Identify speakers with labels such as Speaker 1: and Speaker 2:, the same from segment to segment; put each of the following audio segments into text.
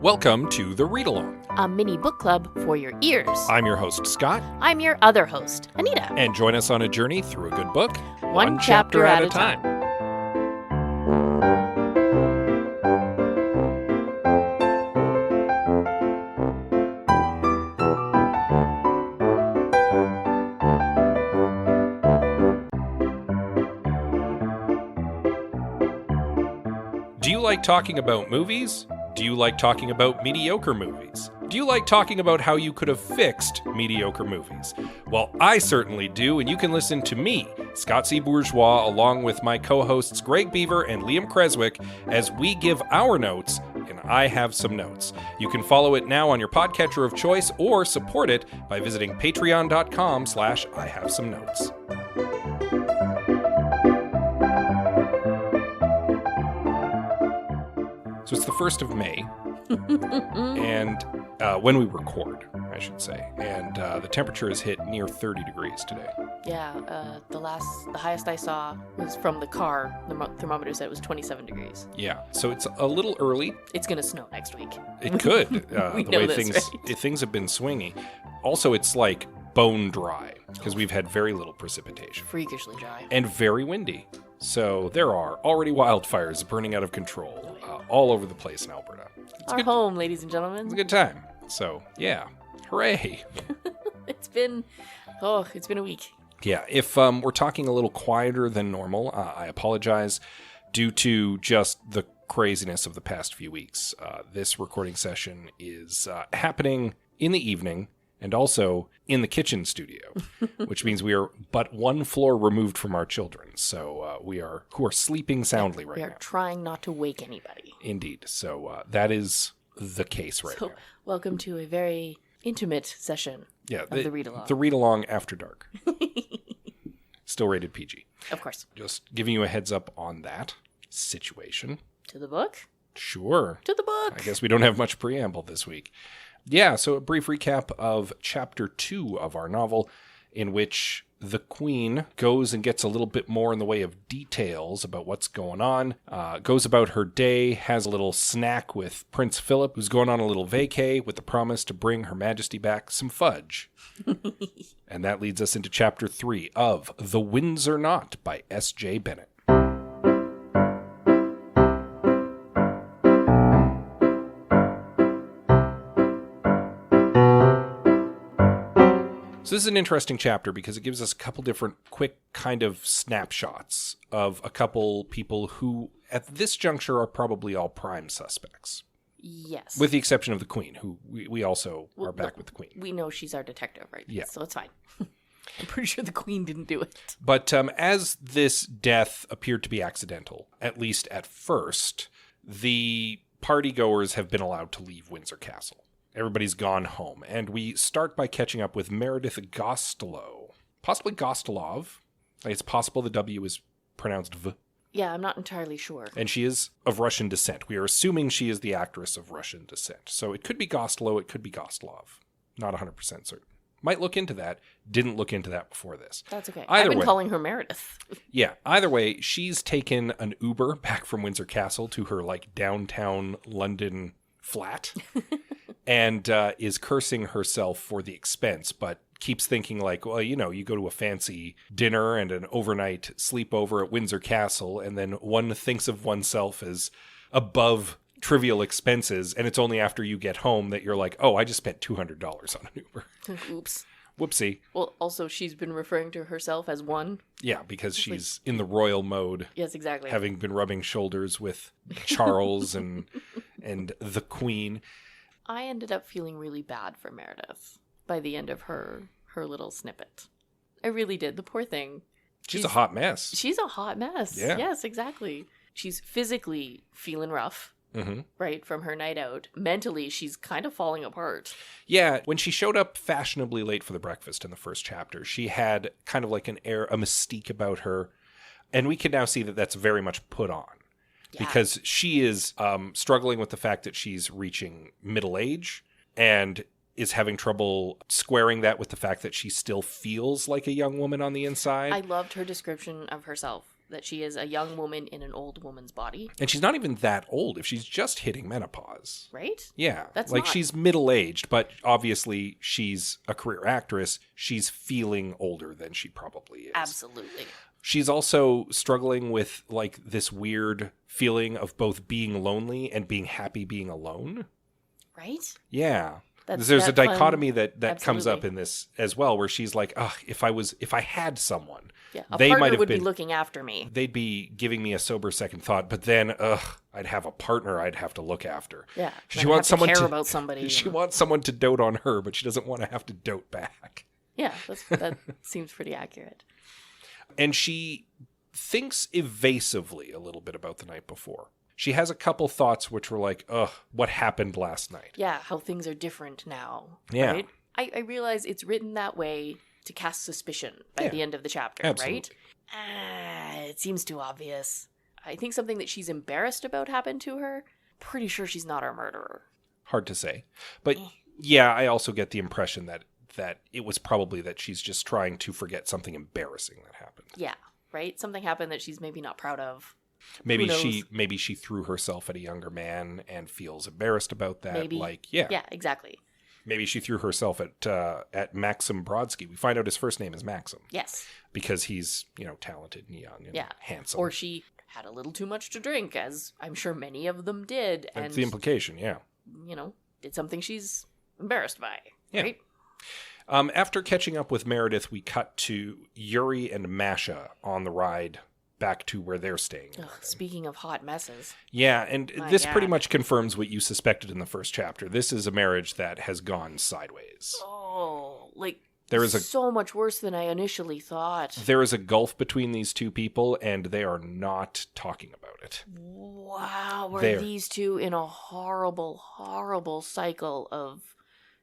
Speaker 1: Welcome to the Read Along,
Speaker 2: a mini book club for your ears.
Speaker 1: I'm your host, Scott.
Speaker 2: I'm your other host, Anita.
Speaker 1: And join us on a journey through a good book,
Speaker 2: one chapter at a time.
Speaker 1: Do you like talking about movies? Do you like talking about mediocre movies? Do you like talking about how you could have fixed mediocre movies? Well, I certainly do, and you can listen to me, Scott C. Bourgeois, along with my co-hosts Greg Beaver and Liam Creswick, as we give our notes, and I have some notes. You can follow it now on your podcatcher of choice, or support it by visiting patreon.com/IHaveSomeNotes. So it's the 1st of May, and when we record, I should say, and the temperature has hit near 30 degrees today.
Speaker 2: Yeah, the highest I saw was from the car. The thermometer said it was 27 degrees.
Speaker 1: Yeah, so it's a little early.
Speaker 2: It's going to snow next week.
Speaker 1: It could.
Speaker 2: We
Speaker 1: the
Speaker 2: know
Speaker 1: way
Speaker 2: this, right?
Speaker 1: things have been swingy. Also, it's like bone dry, because we've had very little precipitation.
Speaker 2: Freakishly dry.
Speaker 1: And very windy. So there are already wildfires burning out of control all over the place in Alberta.
Speaker 2: Our home, ladies and gentlemen.
Speaker 1: It's a good time. So, yeah. Hooray.
Speaker 2: It's been a week.
Speaker 1: Yeah, if we're talking a little quieter than normal, I apologize due to just the craziness of the past few weeks. This recording session is happening in the evening and also in the kitchen studio, which means we are but one floor removed from our children. So who are sleeping soundly right now.
Speaker 2: We are trying not to wake anybody.
Speaker 1: Indeed. So that is the case right now.
Speaker 2: Welcome to a very intimate session of the read-along.
Speaker 1: The read-along after dark. Still rated PG.
Speaker 2: Of course.
Speaker 1: Just giving you a heads up on that situation.
Speaker 2: To the book?
Speaker 1: Sure.
Speaker 2: To the book.
Speaker 1: I guess we don't have much preamble this week. Yeah, so a brief recap of Chapter 2 of our novel, in which the Queen goes and gets a little bit more in the way of details about what's going on, goes about her day, has a little snack with Prince Philip, who's going on a little vacay with the promise to bring Her Majesty back some fudge. And that leads us into Chapter 3 of The Windsor Knot by S.J. Bennett. So this is an interesting chapter because it gives us a couple different quick kind of snapshots of a couple people who at this juncture are probably all prime suspects.
Speaker 2: Yes.
Speaker 1: With the exception of the Queen, who we also are back with the Queen.
Speaker 2: We know she's our detective, right?
Speaker 1: Yeah.
Speaker 2: So it's fine. I'm pretty sure the Queen didn't do it.
Speaker 1: But as this death appeared to be accidental, at least at first, the partygoers have been allowed to leave Windsor Castle. Everybody's gone home, and we start by catching up with Meredith Gostelow. Possibly Gostelov. It's possible the W is pronounced V.
Speaker 2: Yeah, I'm not entirely sure.
Speaker 1: And she is of Russian descent. We are assuming she is the actress of Russian descent. So it could be Gostelow, it could be Gostelov. Not 100% certain. Might look into that. Didn't look into that before this.
Speaker 2: That's okay.
Speaker 1: I've
Speaker 2: been calling her Meredith.
Speaker 1: Yeah, either way, she's taken an Uber back from Windsor Castle to her downtown London flat. And is cursing herself for the expense, but keeps thinking well, you go to a fancy dinner and an overnight sleepover at Windsor Castle, and then one thinks of oneself as above trivial expenses, and it's only after you get home that you're like, oh, I just spent $200 on an Uber.
Speaker 2: Oops.
Speaker 1: Whoopsie.
Speaker 2: Well, also, she's been referring to herself as one.
Speaker 1: Yeah, because she's in the royal mode.
Speaker 2: Yes, exactly.
Speaker 1: Having been rubbing shoulders with Charles and the Queen.
Speaker 2: I ended up feeling really bad for Meredith by the end of her little snippet. I really did. The poor thing.
Speaker 1: She's a hot mess.
Speaker 2: She's a hot mess.
Speaker 1: Yeah.
Speaker 2: Yes, exactly. She's physically feeling rough, right, from her night out. Mentally, she's kind of falling apart.
Speaker 1: Yeah, when she showed up fashionably late for the breakfast in the first chapter, she had kind of like an air, a mystique about her. And we can now see that that's very much put on. Yeah. Because she is struggling with the fact that she's reaching middle age and is having trouble squaring that with the fact that she still feels like a young woman on the inside.
Speaker 2: I loved her description of herself that she is a young woman in an old woman's body.
Speaker 1: And she's not even that old if she's just hitting menopause.
Speaker 2: Right?
Speaker 1: Yeah.
Speaker 2: That's
Speaker 1: like
Speaker 2: not...
Speaker 1: she's middle-aged, but obviously she's a career actress. She's feeling older than she probably is.
Speaker 2: Absolutely.
Speaker 1: She's also struggling with like this weird feeling of both being lonely and being happy being alone.
Speaker 2: Right?
Speaker 1: Yeah. There's a dichotomy that comes up in this as well, where she's like, "Ugh, if I had someone,
Speaker 2: a
Speaker 1: they
Speaker 2: partner
Speaker 1: might have
Speaker 2: would
Speaker 1: been
Speaker 2: be looking after me.
Speaker 1: They'd be giving me a sober second thought, but then, I'd have a partner I'd have to look after.
Speaker 2: Yeah,
Speaker 1: she wants someone
Speaker 2: to care about somebody.
Speaker 1: She wants someone to dote on her, but she doesn't want to have to dote back.
Speaker 2: Yeah, that seems pretty accurate.
Speaker 1: And she thinks evasively a little bit about the night before. She has a couple thoughts which were like, ugh, what happened last night?
Speaker 2: Yeah, how things are different now.
Speaker 1: Yeah.
Speaker 2: Right? I realize it's written that way to cast suspicion by the end of the chapter,
Speaker 1: absolutely.
Speaker 2: Right? It seems too obvious. I think something that she's embarrassed about happened to her. Pretty sure she's not our murderer.
Speaker 1: Hard to say. But yeah, I also get the impression that it was probably that she's just trying to forget something embarrassing that happened.
Speaker 2: Yeah, right? Something happened that she's maybe not proud of.
Speaker 1: Maybe she threw herself at a younger man and feels embarrassed about that.
Speaker 2: Maybe. Yeah, exactly.
Speaker 1: Maybe she threw herself at Maxim Brodsky. We find out his first name is Maxim.
Speaker 2: Yes.
Speaker 1: Because he's, talented and young and handsome.
Speaker 2: Or she had a little too much to drink, as I'm sure many of them did.
Speaker 1: That's
Speaker 2: and
Speaker 1: the implication, yeah.
Speaker 2: Did something she's embarrassed by, right?
Speaker 1: After catching up with Meredith, we cut to Yuri and Masha on the ride back to where they're staying.
Speaker 2: Ugh, speaking of hot messes.
Speaker 1: Yeah, and this pretty much confirms what you suspected in the first chapter. This is a marriage that has gone sideways.
Speaker 2: Oh,
Speaker 1: there is
Speaker 2: so much worse than I initially thought.
Speaker 1: There is a gulf between these two people, and they are not talking about it.
Speaker 2: Wow, are these two in a horrible, horrible cycle of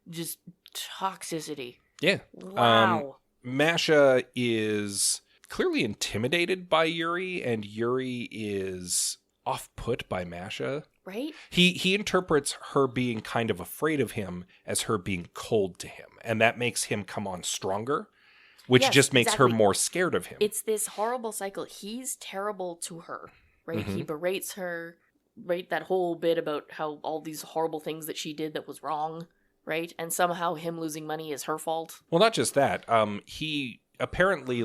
Speaker 2: just toxicity?
Speaker 1: Yeah.
Speaker 2: Wow.
Speaker 1: Masha is clearly intimidated by Yuri, and Yuri is off-put by Masha.
Speaker 2: Right?
Speaker 1: He interprets her being kind of afraid of him as her being cold to him, and that makes him come on stronger, which just makes her more scared of him.
Speaker 2: It's this horrible cycle. He's terrible to her, right? Mm-hmm. He berates her, right? That whole bit about how all these horrible things that she did that was wrong, right? And somehow him losing money is her fault.
Speaker 1: Well, not just that. He apparently,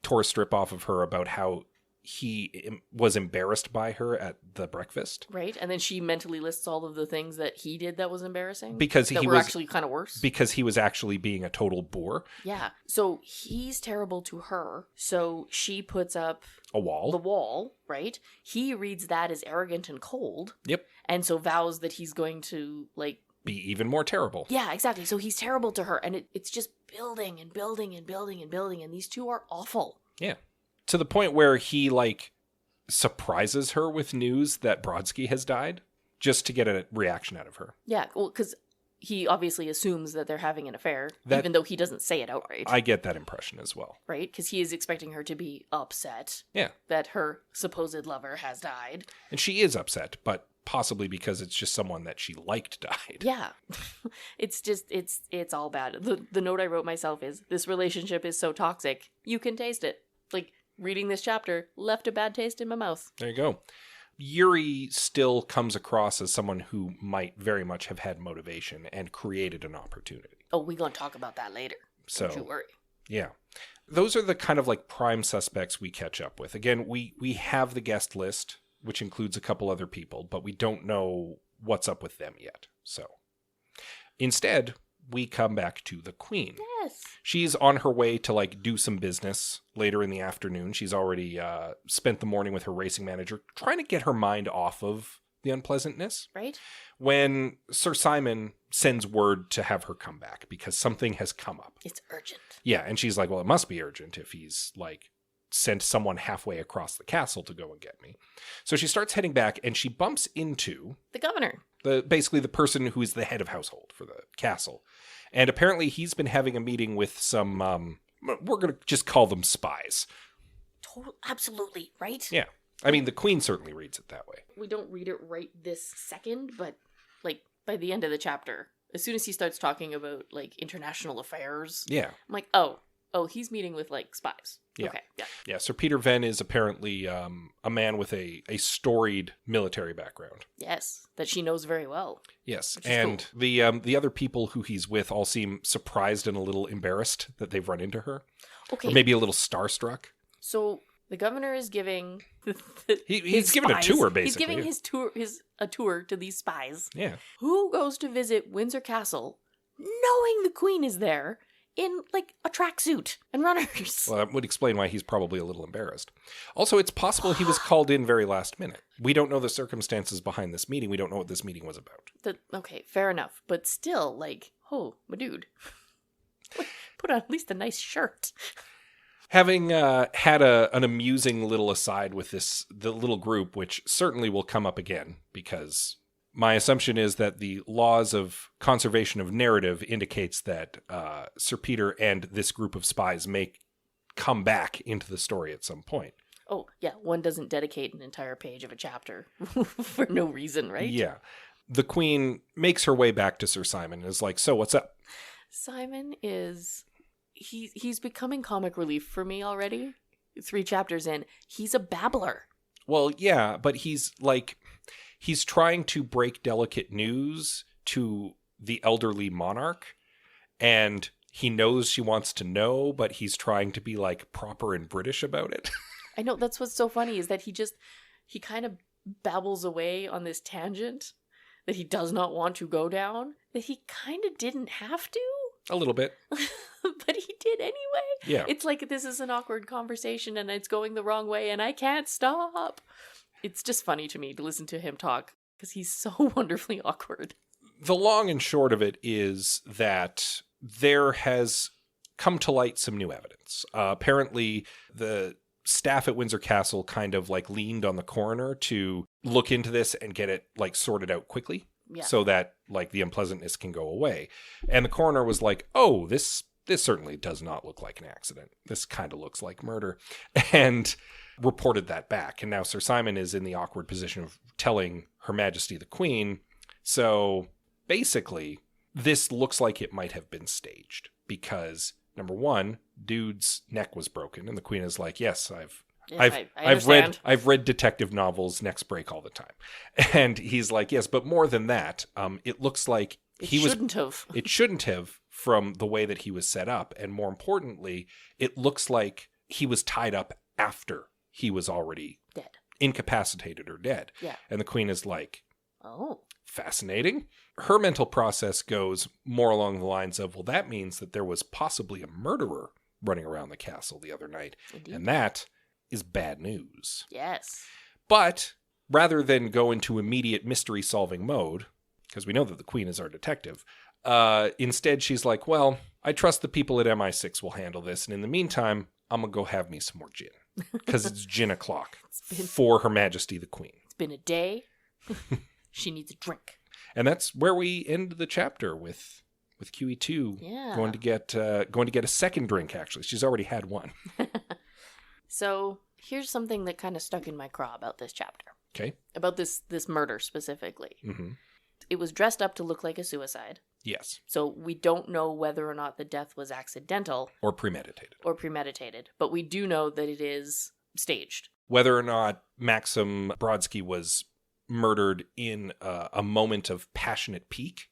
Speaker 1: tore a strip off of her about how he was embarrassed by her at the breakfast.
Speaker 2: Right, and then she mentally lists all of the things that he did that was embarrassing.
Speaker 1: Because
Speaker 2: that were actually kind of worse.
Speaker 1: Because he was actually being a total bore.
Speaker 2: Yeah, so he's terrible to her, so she puts up
Speaker 1: the
Speaker 2: wall, right? He reads that as arrogant and cold.
Speaker 1: Yep.
Speaker 2: And so vows that he's going to,
Speaker 1: be even more terrible.
Speaker 2: Yeah, exactly. So he's terrible to her, and it's just building and building and building and building, and these two are awful.
Speaker 1: Yeah. To the point where he, surprises her with news that Brodsky has died, just to get a reaction out of her.
Speaker 2: Yeah, well, because he obviously assumes that they're having an affair, even though he doesn't say it outright.
Speaker 1: I get that impression as well.
Speaker 2: Right? Because he is expecting her to be upset.
Speaker 1: Yeah.
Speaker 2: That her supposed lover has died.
Speaker 1: And she is upset, but possibly because it's just someone that she liked died.
Speaker 2: Yeah. It's all bad. The note I wrote myself is, this relationship is so toxic, you can taste it. Reading this chapter left a bad taste in my mouth.
Speaker 1: There you go. Yuri still comes across as someone who might very much have had motivation and created an opportunity.
Speaker 2: Oh, we're going to talk about that later. Don't you worry.
Speaker 1: Yeah. Those are the kind of prime suspects we catch up with. Again, we have the guest list, which includes a couple other people, but we don't know what's up with them yet. So instead, we come back to the Queen.
Speaker 2: Yes.
Speaker 1: She's on her way to do some business later in the afternoon. She's already spent the morning with her racing manager, trying to get her mind off of the unpleasantness.
Speaker 2: Right.
Speaker 1: When Sir Simon sends word to have her come back because something has come up.
Speaker 2: It's urgent.
Speaker 1: Yeah, and she's like, well, it must be urgent if he's sent someone halfway across the castle to go and get me. So she starts heading back, and she bumps into
Speaker 2: the governor.
Speaker 1: Basically the person who is the head of household for the castle. And apparently he's been having a meeting with some, we're going to just call them spies.
Speaker 2: Absolutely, right?
Speaker 1: Yeah. I mean, the Queen certainly reads it that way.
Speaker 2: We don't read it right this second, but, by the end of the chapter, as soon as he starts talking about, international affairs.
Speaker 1: Yeah.
Speaker 2: I'm like, oh, he's meeting with, spies.
Speaker 1: Yeah.
Speaker 2: Okay, yeah.
Speaker 1: Yeah, Sir Peter Venn is apparently a man with a storied military background.
Speaker 2: Yes, that she knows very well.
Speaker 1: Yes,
Speaker 2: Which is
Speaker 1: and the other people who he's with all seem surprised and a little embarrassed that they've run into her.
Speaker 2: Okay.
Speaker 1: Or maybe a little starstruck.
Speaker 2: So the governor is giving
Speaker 1: He's giving a tour, basically.
Speaker 2: He's giving a tour to these spies.
Speaker 1: Yeah.
Speaker 2: Who goes to visit Windsor Castle knowing the queen is there in like a tracksuit and runners?
Speaker 1: Well, that would explain why he's probably a little embarrassed. Also, it's possible he was called in very last minute. We don't know the circumstances behind this meeting. We don't know what this meeting was about.
Speaker 2: Okay, fair enough. But still, like, oh, my dude. Put on at least a nice shirt.
Speaker 1: Having had an amusing little aside with the little group, which certainly will come up again, because my assumption is that the laws of conservation of narrative indicates that Sir Peter and this group of spies may come back into the story at some point.
Speaker 2: Oh, yeah, one doesn't dedicate an entire page of a chapter for no reason, right?
Speaker 1: Yeah. The Queen makes her way back to Sir Simon and is like, so what's up?
Speaker 2: Simon is... He's becoming comic relief for me already. 3 chapters in. He's a babbler.
Speaker 1: Well, yeah, but he's trying to break delicate news to the elderly monarch, and he knows she wants to know, but he's trying to be like proper and British about it.
Speaker 2: I know, that's what's so funny, is that he kind of babbles away on this tangent that he does not want to go down, that he kind of didn't have to.
Speaker 1: A little bit.
Speaker 2: But he did anyway.
Speaker 1: Yeah.
Speaker 2: It's like this is an awkward conversation and it's going the wrong way and I can't stop. It's just funny to me to listen to him talk because he's so wonderfully awkward.
Speaker 1: The long and short of it is that there has come to light some new evidence. Apparently, the staff at Windsor Castle kind of like leaned on the coroner to look into this and get it like sorted out quickly. Yeah. So that like the unpleasantness can go away. And the coroner was like, oh, this certainly does not look like an accident. This kind of looks like murder. And reported that back. And now Sir Simon is in the awkward position of telling Her Majesty the Queen. So basically, this looks like it might have been staged because, number one, dude's neck was broken. And the Queen is like, yes, I've read detective novels, necks break all the time. And he's like, yes, but more than that, it looks like it shouldn't have from the way that he was set up. And more importantly, it looks like he was tied up after he was already
Speaker 2: dead,
Speaker 1: incapacitated or dead.
Speaker 2: Yeah.
Speaker 1: And the Queen is like,
Speaker 2: oh,
Speaker 1: fascinating. Her mental process goes more along the lines of, well, that means that there was possibly a murderer running around the castle the other night.
Speaker 2: Indeed.
Speaker 1: And that is bad news.
Speaker 2: Yes.
Speaker 1: But rather than go into immediate mystery solving mode, because we know that the Queen is our detective, instead she's like, well, I trust the people at MI6 will handle this. And in the meantime, I'm going to go have me some more gin. Because it's gin o'clock for Her Majesty the Queen.
Speaker 2: It's been a day. She needs a drink.
Speaker 1: And that's where we end the chapter with QE2 going to get a second drink, actually. She's already had one.
Speaker 2: So here's something that kind of stuck in my craw about this chapter.
Speaker 1: Okay.
Speaker 2: About this murder specifically.
Speaker 1: Mm-hmm.
Speaker 2: It was dressed up to look like a suicide.
Speaker 1: Yes.
Speaker 2: So we don't know whether or not the death was accidental.
Speaker 1: Or premeditated.
Speaker 2: But we do know that it is staged.
Speaker 1: Whether or not Maxim Brodsky was murdered in a moment of passionate pique,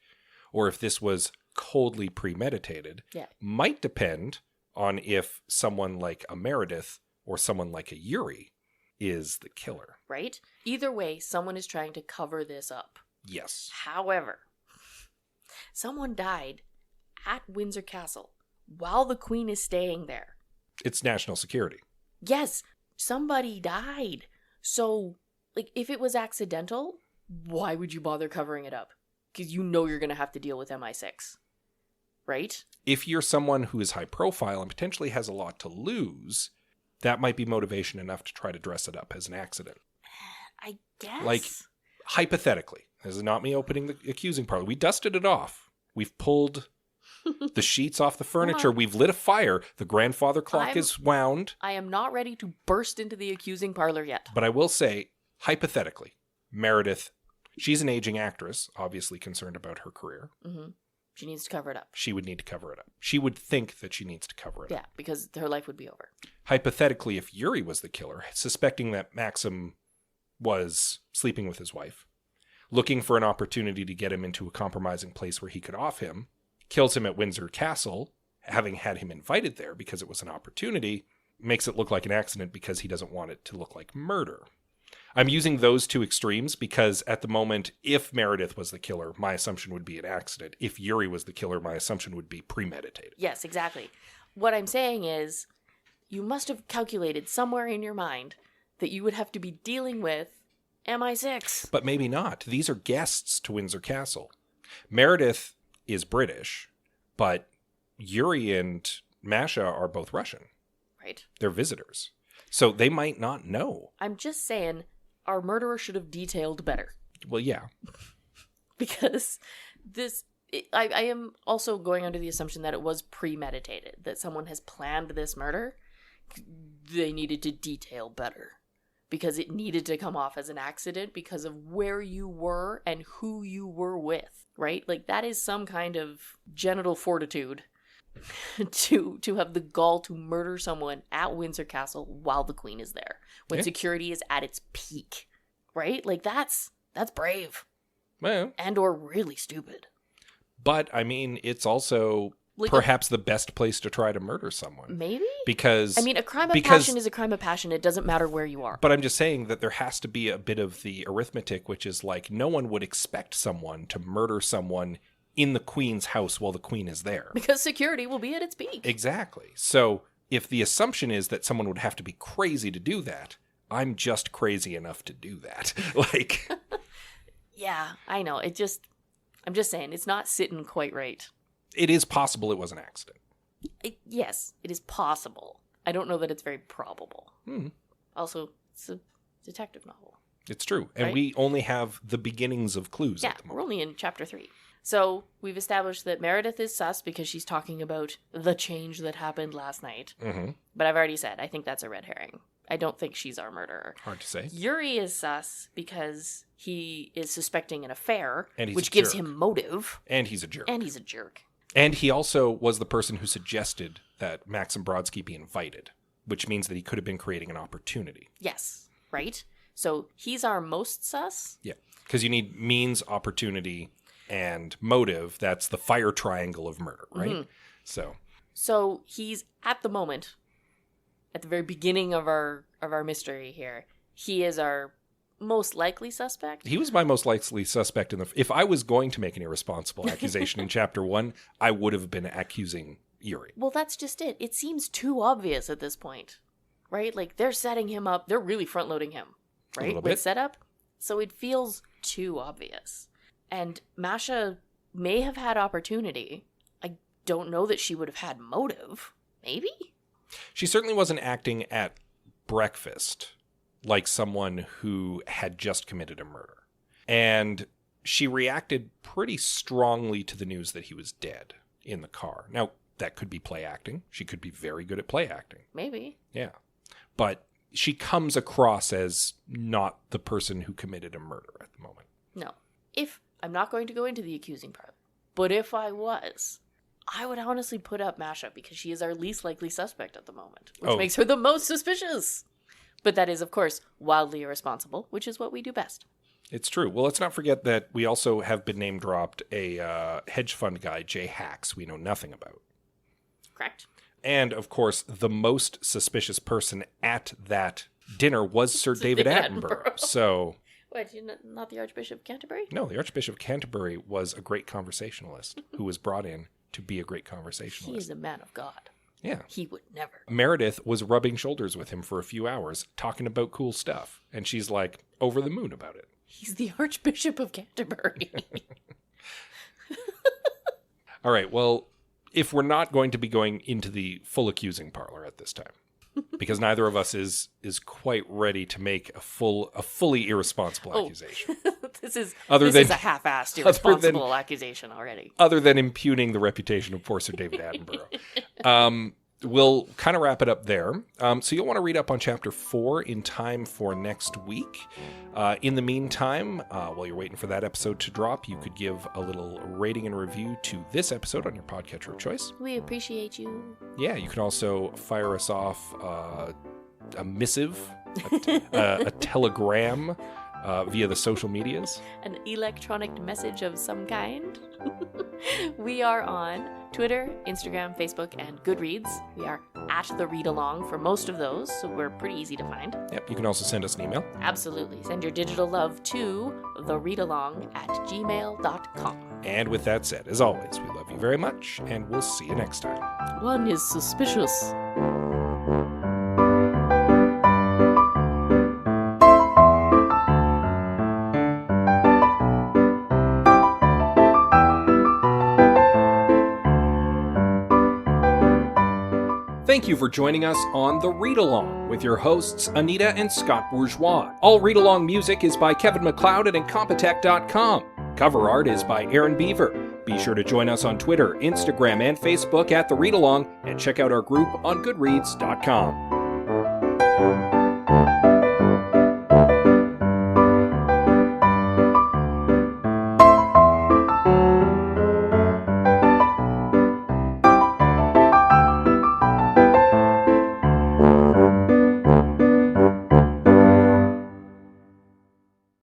Speaker 1: or if this was coldly premeditated, might depend on if someone like a Meredith or someone like a Yuri is the killer.
Speaker 2: Right? Either way, someone is trying to cover this up.
Speaker 1: Yes.
Speaker 2: However, someone died at Windsor Castle while the Queen is staying there.
Speaker 1: It's national security.
Speaker 2: Yes, somebody died. So, like, if it was accidental, why would you bother covering it up? Because you know you're going to have to deal with MI6. Right?
Speaker 1: If you're someone who is high profile and potentially has a lot to lose, that might be motivation enough to try to dress it up as an accident.
Speaker 2: I guess.
Speaker 1: Like, hypothetically, this is not me opening the accusing parlor. We dusted it off. We've pulled the sheets off the furniture. We've lit a fire. The grandfather clock is wound.
Speaker 2: I am not ready to burst into the accusing parlor yet.
Speaker 1: But I will say, hypothetically, Meredith, she's an aging actress, obviously concerned about her career.
Speaker 2: Mm-hmm. She needs to cover it up.
Speaker 1: She would need to cover it up. She would think that she needs to cover it up.
Speaker 2: Yeah, because her life would be over.
Speaker 1: Hypothetically, if Yuri was the killer, suspecting that Maxim was sleeping with his wife, looking for an opportunity to get him into a compromising place where he could off him, kills him at Windsor Castle, having had him invited there because it was an opportunity, makes it look like an accident because he doesn't want it to look like murder. I'm using those two extremes because at the moment, if Meredith was the killer, my assumption would be an accident. If Yuri was the killer, my assumption would be premeditated.
Speaker 2: Yes, exactly. What I'm saying is, you must have calculated somewhere in your mind that you would have to be dealing with MI6.
Speaker 1: But maybe not. These are guests to Windsor Castle. Meredith is British, but Yuri and Masha are both Russian.
Speaker 2: Right.
Speaker 1: They're visitors. So they might not know.
Speaker 2: I'm just saying, our murderer should have detailed better.
Speaker 1: Well, yeah.
Speaker 2: Because I am also going under the assumption that it was premeditated, that someone has planned this murder. They needed to detail better. Because it needed to come off as an accident because of where you were and who you were with, right? Like, that is some kind of genital fortitude to have the gall to murder someone at Windsor Castle while the Queen is there, when security is at its peak, right? Like, that's brave.
Speaker 1: Well,
Speaker 2: and or really stupid.
Speaker 1: But, I mean, it's also like perhaps the best place to try to murder someone.
Speaker 2: Maybe?
Speaker 1: Because...
Speaker 2: I mean, a crime of passion is a crime of passion. It doesn't matter where you are.
Speaker 1: But I'm just saying that there has to be a bit of the arithmetic, which is like, no one would expect someone to murder someone in the Queen's house while the Queen is there.
Speaker 2: Because security will be at its peak.
Speaker 1: Exactly. So, if the assumption is that someone would have to be crazy to do that, I'm just crazy enough to do that. Like...
Speaker 2: Yeah, I know. I'm just saying, it's not sitting quite right.
Speaker 1: It is possible it was an accident.
Speaker 2: Yes, it is possible. I don't know that it's very probable. Also, it's a detective novel.
Speaker 1: It's true. And we only have the beginnings of clues at the moment.
Speaker 2: We're only in chapter 3. So, we've established that Meredith is sus because she's talking about the change that happened last night. Mm-hmm. But I've already said, I think that's a red herring. I don't think she's our murderer.
Speaker 1: Hard to say.
Speaker 2: Yuri is sus because he is suspecting an affair,
Speaker 1: and
Speaker 2: which gives him motive.
Speaker 1: And he's a jerk.
Speaker 2: And
Speaker 1: he also was the person who suggested that Maxim Brodsky be invited, which means that he could have been creating an opportunity.
Speaker 2: Yes, right? So he's our most sus?
Speaker 1: Yeah, because you need means, opportunity, and motive. That's the fire triangle of murder, right? Mm-hmm.
Speaker 2: So he's, at the moment, at the very beginning of our mystery here, he is our most likely suspect.
Speaker 1: He was my most likely suspect if I was going to make an irresponsible accusation in chapter 1, I would have been accusing Yuri.
Speaker 2: Well, that's just it. It seems too obvious at this point, right? Like, they're setting him up. They're really front-loading him, right? With setup. So it feels too obvious. And Masha may have had opportunity. I don't know that she would have had motive. Maybe?
Speaker 1: She certainly wasn't acting at breakfast like someone who had just committed a murder. And she reacted pretty strongly to the news that he was dead in the car. Now, that could be play acting. She could be very good at play acting.
Speaker 2: Maybe.
Speaker 1: Yeah. But she comes across as not the person who committed a murder at the moment.
Speaker 2: No. I'm not going to go into the accusing part, but if I was, I would honestly put up Masha because she is our least likely suspect at the moment, which makes her the most suspicious. But that is, of course, wildly irresponsible, which is what we do best.
Speaker 1: It's true. Well, let's not forget that we also have been name-dropped a hedge fund guy, Jay Hacks, we know nothing about.
Speaker 2: Correct.
Speaker 1: And, of course, the most suspicious person at that dinner was Sir David Attenborough. So...
Speaker 2: What, not the Archbishop of Canterbury?
Speaker 1: No, the Archbishop of Canterbury was a great conversationalist who was brought in to be a great conversationalist.
Speaker 2: He is a man of God.
Speaker 1: Yeah.
Speaker 2: He would never.
Speaker 1: Meredith was rubbing shoulders with him for a few hours, talking about cool stuff. And she's like, over the moon about it.
Speaker 2: He's the Archbishop of Canterbury.
Speaker 1: All right, well, if we're not going to be going into the full accusing parlor at this time, because neither of us is quite ready to make a fully irresponsible accusation.
Speaker 2: This is a half-assed irresponsible accusation already.
Speaker 1: Other than impugning the reputation of poor Sir David Attenborough. we'll kind of wrap it up there. So you'll want to read up on Chapter 4 in time for next week. In the meantime, while you're waiting for that episode to drop, you could give a little rating and review to this episode on your podcatcher of choice.
Speaker 2: We appreciate you.
Speaker 1: Yeah, you can also fire us off a missive, a telegram via the social medias.
Speaker 2: An electronic message of some kind. We are on Twitter, Instagram, Facebook, and Goodreads. We are at The Read Along for most of those, so we're pretty easy to find.
Speaker 1: Yep, you can also send us an email.
Speaker 2: Absolutely. Send your digital love to thereadalong@gmail.com.
Speaker 1: And with that said, as always, we love you very much, and we'll see you next time.
Speaker 2: One is suspicious.
Speaker 1: Thank you for joining us on The Read Along with your hosts, Anita and Scott Bourgeois. All Read Along music is by Kevin MacLeod at Incompetech.com. Cover art is by Aaron Beaver. Be sure to join us on Twitter, Instagram, and Facebook at The Read Along, and check out our group on Goodreads.com.